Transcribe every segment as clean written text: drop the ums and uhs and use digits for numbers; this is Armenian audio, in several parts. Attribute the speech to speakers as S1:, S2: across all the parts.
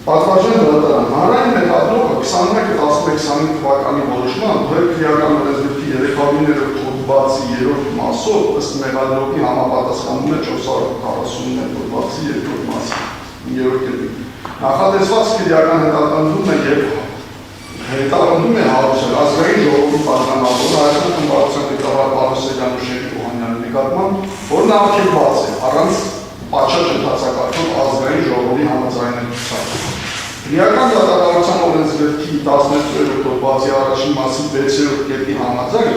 S1: Պատվարժան դատարան հանրային մեղադրողը 21-11-25 թվականի որոշման դեպի քրեական օրենսգրքի 300-ները փոխվածի 3-րդ մասով ըստ մեղադրողի համապատասխանում է 441 փոխվածի 2-րդ մասի 3-րդ կետին։ Նախատեսված քրեական հետապնդում է եւ հետապնդում է հարուցել ազգային ժողովի պատգամավորը հայաստան խմբակցության ղեկավար Պարոս Սեյրանի ու Շեյխ Օհանյանի նկատմամբ, որն արգելված է առանց պատշաճ ընթացակարգով ազգային ժողովի համաձայնեցությամբ։ Քրեական դատավարության օրենսգրքի 12-րդ փոխվածի առաջին մասի 6-րդ կետի համաձայն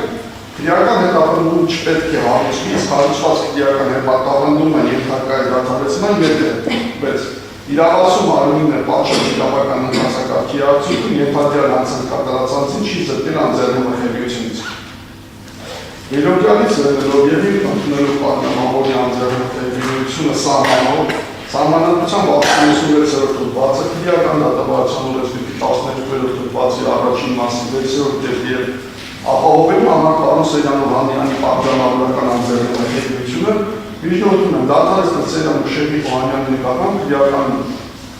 S1: քրեական հետապնդում չպետք է հարուցվի, իսկ հարուցված քրեական հետապնդումը ենթակա է դադարեցման եթե 6. Իրավասում արույնն է պատշաճ իրավական ընթացակարգի արդյունքում ենթադրյալ անձն կատարած անձին չի զտել անձեռնմխելիությունից։ Վերօրյալից ելնելով եւ ընդունելով պատգամավորի անձեռնմխելիությունը սահմանադրությամբ 66-րդ հոդվածը քրեական դատավարության օրենսգրքի 12-րդ հոդվածի առաջին մասի 6-րդ կետի եւ ապահովելու համար Պարոս Սեյրանի Օհանյանի պատգամավորական անձեռնմխելիությունը միջնորդում են դատարանցը Սեյրանի ու Շեյխ Օհանյանի նկատմամբ քրեական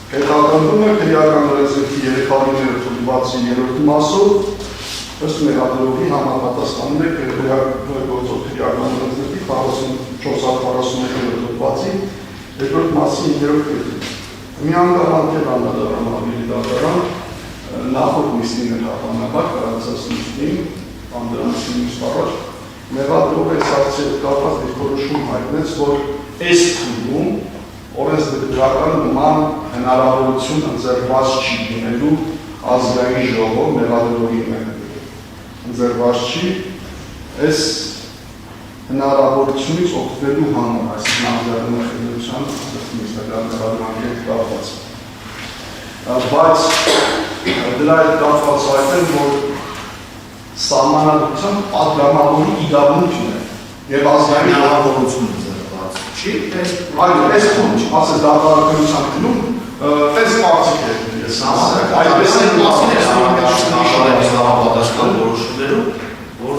S1: հետապնդումը քրեական օրենսգրքի 300-ները հոդվածի 3-րդ մասով ըստ մեղադրողի համապատասխանում է գործող քրեական օրենսգրքի 441-րդ հոդվածի 2-րդ մասի 9-րդ կետին։ Մի անգամ անդրադառնամ ավելի դատարան նախորդ նիստին էր հավանաբար կայացած նիստին անդրանցի նիստ առաջ մեղադրողը սակցի հետ կապված դիրքորոշում հայտնեց, որ այս թվում օրենսդրական նման հնարավորություն ընձեռված չի լինելու ազգային ժողով մեղադրողի ընձեռված չի այս հնարավորությունից օգտվելու համար, այսինքն անձեռնմխելիության նիստական մեղադրանքի հետ կապված։ Բայց դրա հետ կապված հայտնել, որ սահմանադրության պատգամավորի իրավունքն է եւ ազգային հնարավորությունը ձեռված չի, այլ այս քունչ, ասես դատարանության գնում, պես կարծիք է ես այդպես է համապատասխան որոշումներում, որ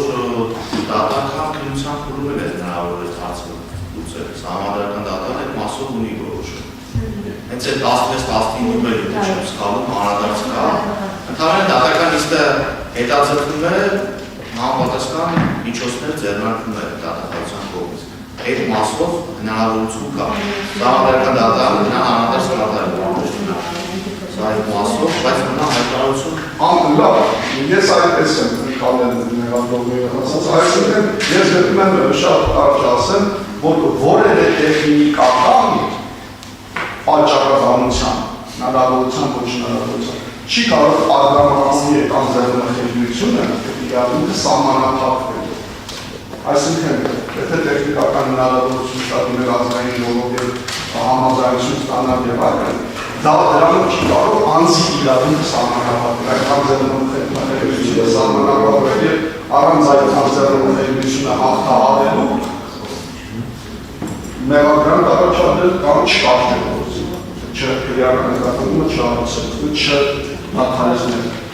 S1: դատարանական քննության փուլում է հնարավորություն հարցը լուծել, սահմանադրական դատարանը այդ մասով ունի որոշում։ Հենց այդ 16-19-ում էլ չեմ սխալվում, անդրադարձ կա։ Ընդհանրապես դատական նիստը հետաձգվում է համապատասխան միջոցներ ձեռնարկվում է դատախազության կողմից։ Այդ մասով հնարավորություն կա։ Սահմանադրական դատարանը նա անդրադարձ կատարել է։ Սա այդ մասով, բայց նա հայտարարություն լավ, ես այդպես եմ կալել մեղադրողների ասած, այսինքն ես գտնում եմ շատ կարճ ասեմ, որ որևէ տեխնիկական պատճառաբանության, հնարավորության ոչ հնարավորության չի կարող պատգամավորի հետ անձեռնմխելիությունը իրավունքը սահմանափակվել։ Այսինքն, եթե տեխնիկական հնարավորություն կա դիմել ազգային ժողով եւ համաձայնություն ստանալ եւ այլն, դրանով չի կարող անձի իրավունքը սահմանափակել, այդ անձեռնմխելիությունը սահմանափակել եւ առանց այդ անձեռնմխելիությունը հաղթահարելու մեղադրան առաջադրել կամ չկարճել գործի, չքրեական հետապնդումը չհարուցել, չնաթարեցնել։